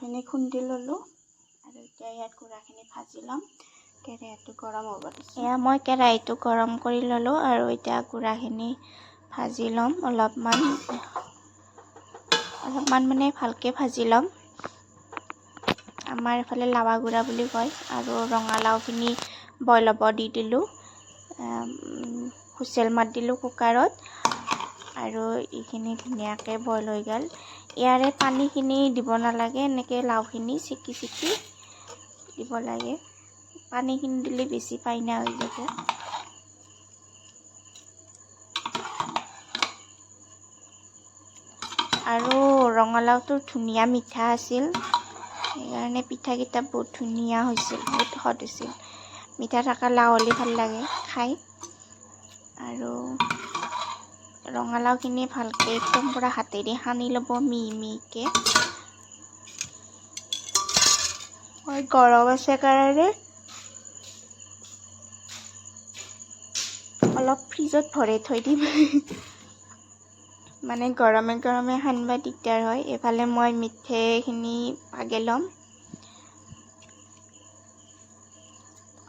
গুড়াখিনি খুন্দি ল'লোঁ আৰু এতিয়া ইয়াত গুড়াখিনি ভাজি ল'ম। কেৰাহীটো গৰম হ'ব দিছোঁ। এয়া মই কেৰাহীটো গৰম কৰি ল'লোঁ আৰু এতিয়া গুড়াখিনি ভাজি ল'ম। অলপমান মানে ভালকৈ ভাজি ল'ম। আমাৰ এইফালে লাৱা গুড়া বুলি কয়। আৰু ৰঙালাওখিনি বইল হ'ব দি দিলোঁ। হুইচেল মাৰি দিলোঁ কুকাৰত আৰু এইখিনি ধুনীয়াকৈ বইল হৈ গ'ল। ইয়াৰে পানীখিনি দিব নালাগে, এনেকৈ লাওখিনি চেকি দিব লাগে। পানীখিনি দিলে বেছি পাইনা হৈ যাব। আৰু ৰঙালাওটো ধুনীয়া মিঠা আছিল, সেইকাৰণে পিঠাকেইটা বহুত ধুনীয়া হৈছিল, বহুত সোৱাদ হৈছিল। মিঠা থকা লাও হ'লে ভাল লাগে খাই। আৰু ৰঙালাওখিনি ভালকৈ একদম পুৰা হাতেৰে সানি ল'ব মিহিকৈ। গৰম আছে কাৰণে অলপ ফ্ৰিজত ভৰাই থৈ দিম। মানে গৰমে গৰমে সানিব দিগদাৰ হয়। এইফালে মই মিঠৈখিনি পাগে ল'ম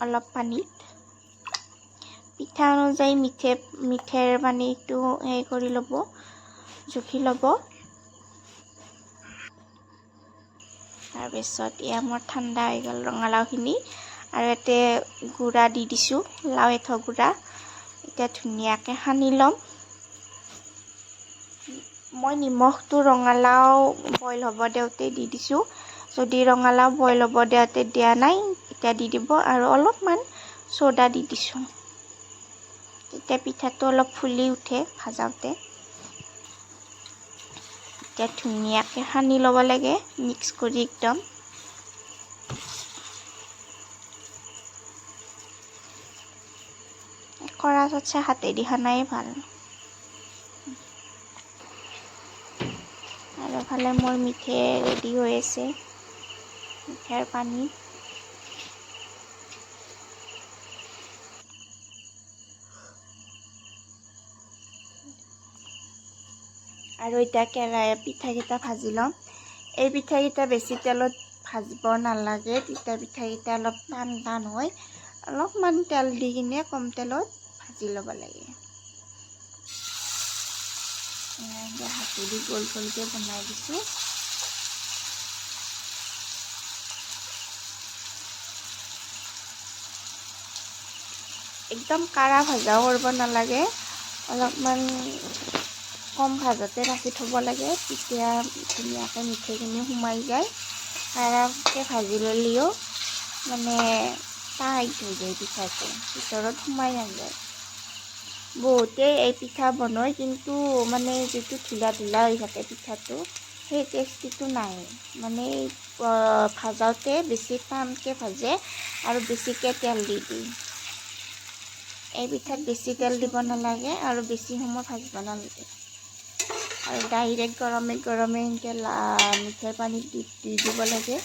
অলপ পানীত। পিঠা অনুযায়ী মিঠৈৰ পানীটো হেৰি কৰি ল'ব, জুখি ল'ব। তাৰপিছত এয়া মোৰ ঠাণ্ডা হৈ গ'ল ৰঙালাওখিনি আৰু ইয়াতে গুড়া দি দিছোঁ, লাও এঠৰ গুড়া। এতিয়া ধুনীয়াকৈ সানি ল'ম। মই নিমখটো ৰঙালাও বইল হ'ব দিওঁতে দি দিছোঁ। যদি ৰঙালাও বইল হ'ব দিওঁতে দিয়া নাই তেতিয়া দি দিব। আৰু অলপমান চ'ডা দি দিছোঁ, তেতিয়া পিঠাটো অলপ ফুলি উঠে ভাজাওঁতে। এতিয়া ধুনীয়াকৈ সানি ল'ব লাগে, মিক্স কৰি একদম। কৰা চচ্চা হাতেদি সানাই ভাল। আৰু ফালে মোৰ মিঠৈ ৰেডি হৈ আছে, মিঠৈৰ পানী। আৰু এতিয়া পিঠাকেইটা ভাজি ল'ম। এই পিঠাকেইটা বেছি তেলত ভাজিব নালাগে, তেতিয়া পিঠাকেইটা অলপ টান টান হয়। অলপমান তেল দি কিনে কম তেলত ভাজি ল'ব লাগে। হাতেদি গোল গোলকৈ বনাই দিছোঁ। একদম কাঢ়া ভাজাও কৰিব নালাগে, অলপমান কম ভাজতে ৰাখি থ'ব লাগে, তেতিয়া ধুনীয়াকৈ মিঠৈখিনি সোমাই যায়। কাঢ়াকৈ ভাজি ল'লেও মানে টাইট হৈ যায়, পিঠাটো ভিতৰত সোমাই নাযায়। বহুতেই এই পিঠা বনায়, কিন্তু মানে যিটো ঢিলা ঢিলা হৈ থাকে পিঠাটো, সেই টেষ্টিটো নাই। মানে ভাজাওঁতে বেছি টানকৈ ভাজে আৰু বেছিকৈ তেল দি দিয়ে। এই পিঠাত বেছি তেল দিব নালাগে আৰু বেছি সময় ভাজিব নালাগে। আৰু ডাইৰেক্ট গৰমে গৰমে এনেকৈ মিঠৈৰ পানীত দি দিব লাগে।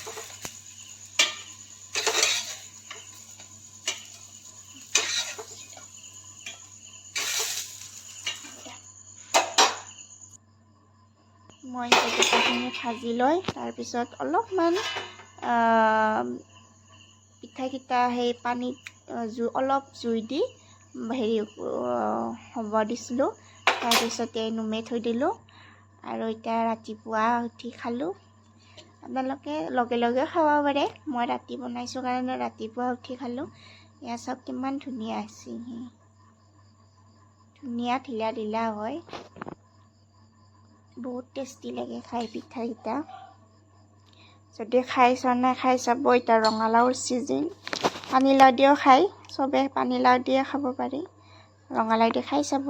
মই পিঠাখিনি ভাজি লৈ তাৰপিছত অলপমান পিঠাকেইটা সেই পানীত অলপ জুই দি হ'ব দিছিলোঁ। তাৰপিছতে নুমাই থৈ দিলোঁ আৰু এতিয়া ৰাতিপুৱা উঠি খালোঁ। আপোনালোকে লগে লগে খাব পাৰে, মই ৰাতি বনাইছোঁ কাৰণে ৰাতিপুৱা উঠি খালোঁ। এয়া চাওক কিমান ধুনীয়া হৈছে, ধুনীয়া ঢিলা ঢিলা হয়, বহুত টেষ্টি লাগে খাই পিঠাকেইটা। যদি খাই চোৱা নাই খাই চাব। এতিয়া ৰঙালাওৰ চিজন, পানীলাও দিও খায়, চবে পানীলাও দিয়ে খাব পাৰি, ৰঙালাও দি খাই চাব।